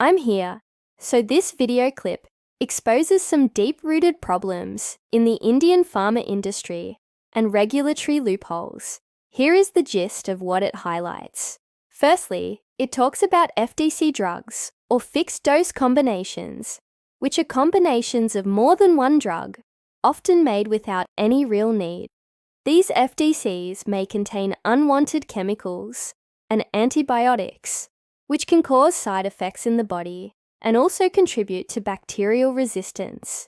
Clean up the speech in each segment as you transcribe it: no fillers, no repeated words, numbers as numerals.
I'm here. So this video clip exposes some deep-rooted problems in the Indian pharma industry and regulatory loopholes. Here is the gist of what it highlights. Firstly, it talks about FDC drugs, or fixed-dose combinations, which are combinations of more than one drug, often made without any real need. These FDCs may contain unwanted chemicals and antibiotics, which can cause side effects in the body and also contribute to bacterial resistance.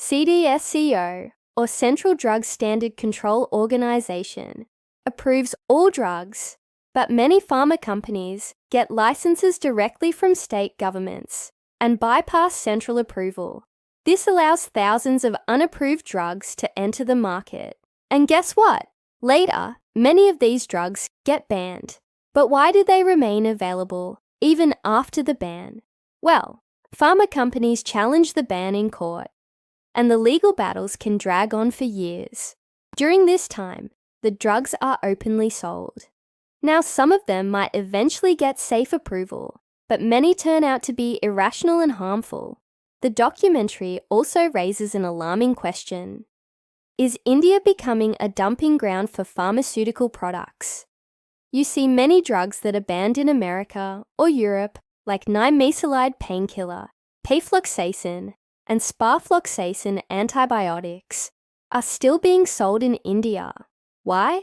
CDSCO, or Central Drug Standard Control Organization, approves all drugs, but many pharma companies get licenses directly from state governments and bypass central approval. This allows thousands of unapproved drugs to enter the market. And guess what? Later, many of these drugs get banned. But why do they remain available even after the ban? Well, pharma companies challenge the ban in court, and the legal battles can drag on for years. During this time, the drugs are openly sold. Now, some of them might eventually get safe approval, but many turn out to be irrational and harmful. The documentary also raises an alarming question. Is India becoming a dumping ground for pharmaceutical products? You see many drugs that are banned in America or Europe, like 9-mesylide painkiller, pafloxacin, and sparfloxacin antibiotics, are still being sold in India. Why?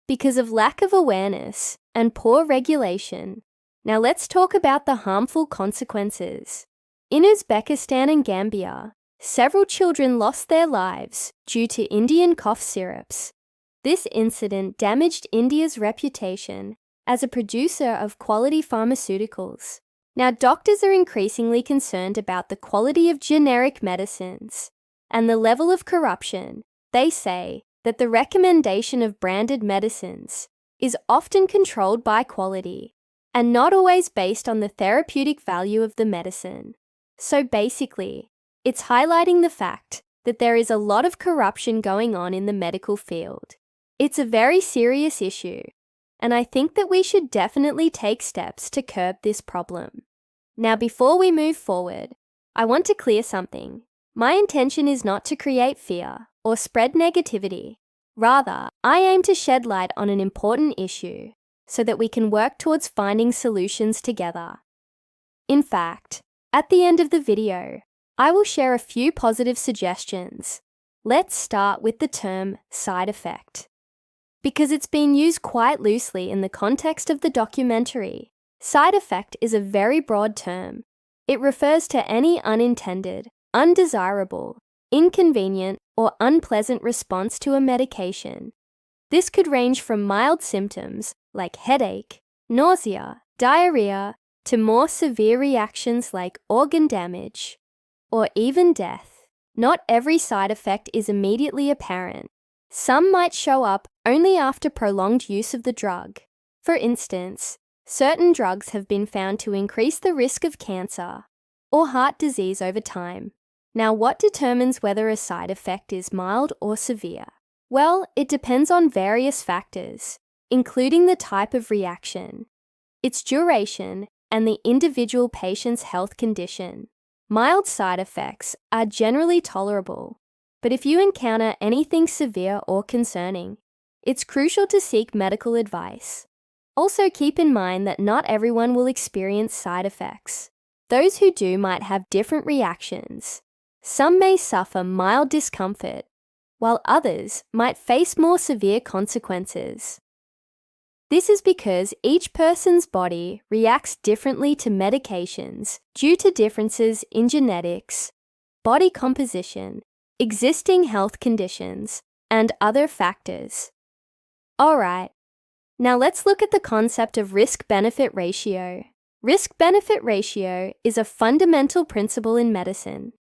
Because of lack of awareness and poor regulation. Now let's talk about the harmful consequences. In Uzbekistan and Gambia, several children lost their lives due to Indian cough syrups. This incident damaged India's reputation as a producer of quality pharmaceuticals. Now, doctors are increasingly concerned about the quality of generic medicines and the level of corruption. They say that the recommendation of branded medicines is often controlled by quality and not always based on the therapeutic value of the medicine. So basically, it's highlighting the fact that there is a lot of corruption going on in the medical field. It's a very serious issue, and I think that we should definitely take steps to curb this problem. Now, before we move forward, I want to clear something. My intention is not to create fear or spread negativity. Rather, I aim to shed light on an important issue so that we can work towards finding solutions together. In fact, at the end of the video, I will share a few positive suggestions. Let's start with the term side effect. Because it's been used quite loosely in the context of the documentary, side effect is a very broad term. It refers to any unintended, undesirable, inconvenient, or unpleasant response to a medication. This could range from mild symptoms like headache, nausea, diarrhea, to more severe reactions like organ damage or even death. Not every side effect is immediately apparent. Some might show up only after prolonged use of the drug. For instance, certain drugs have been found to increase the risk of cancer or heart disease over time. Now, what determines whether a side effect is mild or severe? Well, it depends on various factors, including the type of reaction, its duration, and the individual patient's health condition. Mild side effects are generally tolerable, but if you encounter anything severe or concerning, it's crucial to seek medical advice. Also, keep in mind that not everyone will experience side effects. Those who do might have different reactions. Some may suffer mild discomfort, while others might face more severe consequences. This is because each person's body reacts differently to medications due to differences in genetics, body composition, existing health conditions, and other factors. Alright, now let's look at the concept of risk-benefit ratio. Risk-benefit ratio is a fundamental principle in medicine.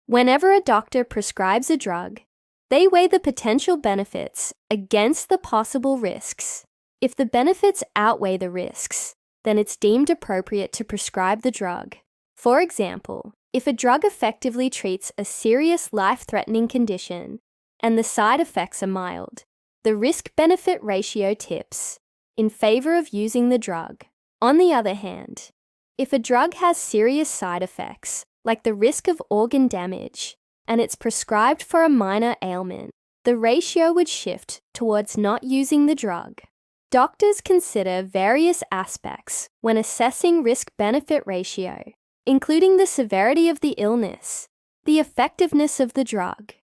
Whenever a doctor prescribes a drug, they weigh the potential benefits against the possible risks. If the benefits outweigh the risks, then it's deemed appropriate to prescribe the drug. For example, if a drug effectively treats a serious life-threatening condition and the side effects are mild, the risk-benefit ratio tips in favor of using the drug. On the other hand, if a drug has serious side effects, like the risk of organ damage, and it's prescribed for a minor ailment, the ratio would shift towards not using the drug. Doctors consider various aspects when assessing risk-benefit ratio, including the severity of the illness, the effectiveness of the drug,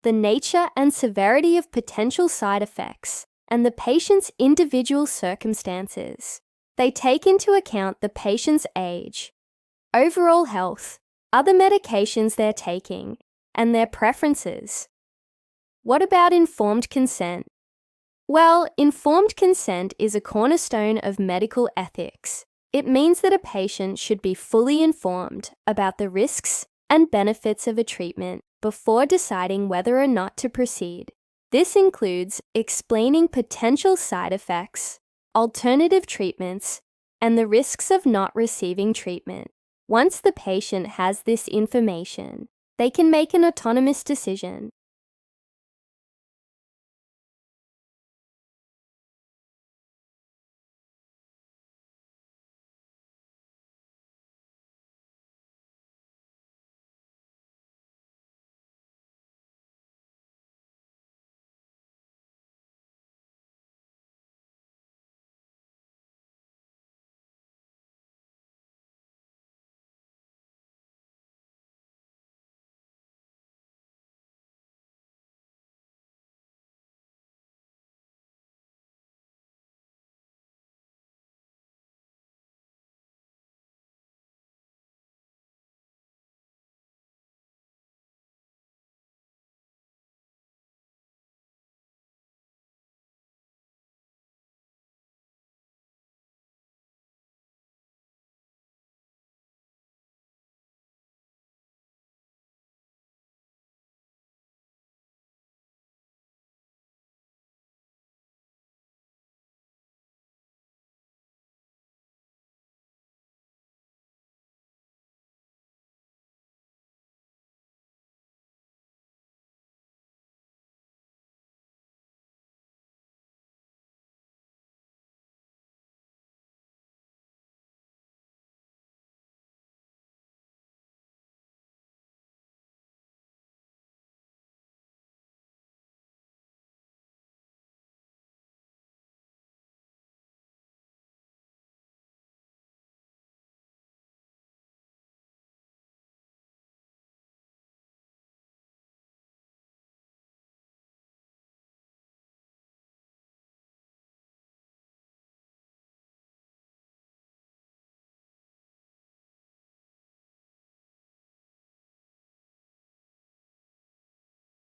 the nature and severity of potential side effects, and the patient's individual circumstances. They take into account the patient's age, overall health, other medications they're taking, and their preferences. What about informed consent? Well, informed consent is a cornerstone of medical ethics. It means that a patient should be fully informed about the risks and benefits of a treatment before deciding whether or not to proceed. This includes explaining potential side effects, alternative treatments, and the risks of not receiving treatment. Once the patient has this information, they can make an autonomous decision.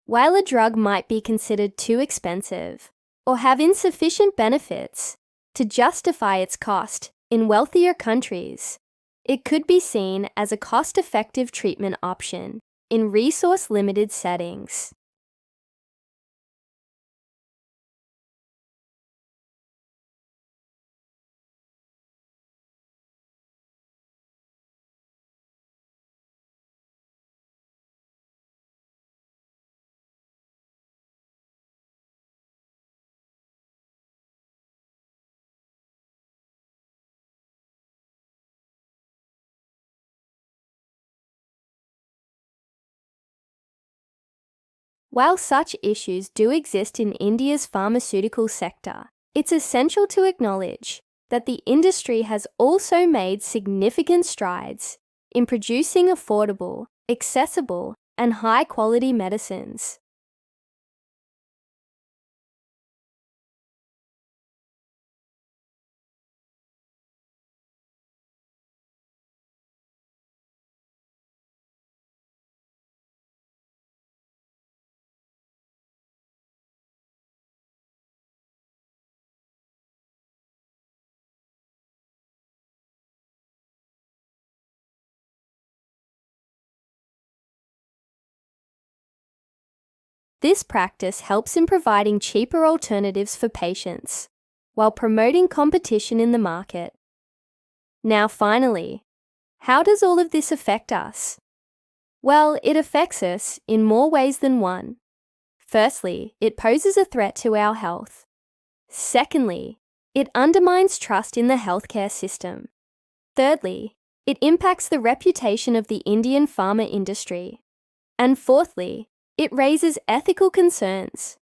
While a drug might be considered too expensive or have insufficient benefits to justify its cost in wealthier countries, it could be seen as a cost-effective treatment option in resource-limited settings. While such issues do exist in India's pharmaceutical sector, it's essential to acknowledge that the industry has also made significant strides in producing affordable, accessible, and high-quality medicines. This practice helps in providing cheaper alternatives for patients, while promoting competition in the market. Now finally, how does all of this affect us? Well, it affects us in more ways than one. Firstly, it poses a threat to our health. Secondly, it undermines trust in the healthcare system. Thirdly, it impacts the reputation of the Indian pharma industry. And fourthly, it raises ethical concerns.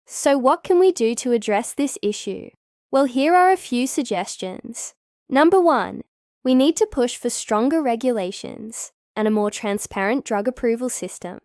So what can we do to address this issue? Well, here are a few suggestions. Number 1, we need to push for stronger regulations and a more transparent drug approval system.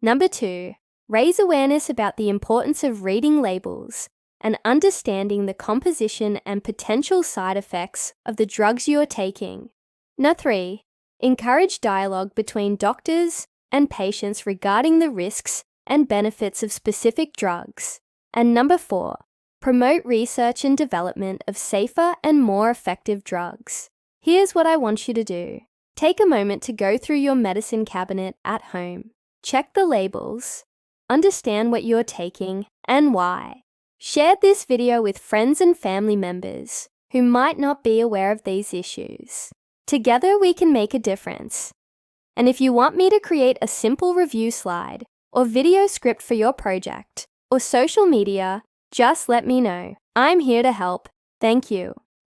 Number 2, raise awareness about the importance of reading labels and understanding the composition and potential side effects of the drugs you are taking. Number 3, encourage dialogue between doctors and patients regarding the risks and benefits of specific drugs. And number 4, promote research and development of safer and more effective drugs. Here's what I want you to do. Take a moment to go through your medicine cabinet at home. Check the labels, understand what you're taking and why. Share this video with friends and family members who might not be aware of these issues. Together we can make a difference. And if you want me to create a simple review slide or video script for your project or social media, just let me know. I'm here to help. Thank you.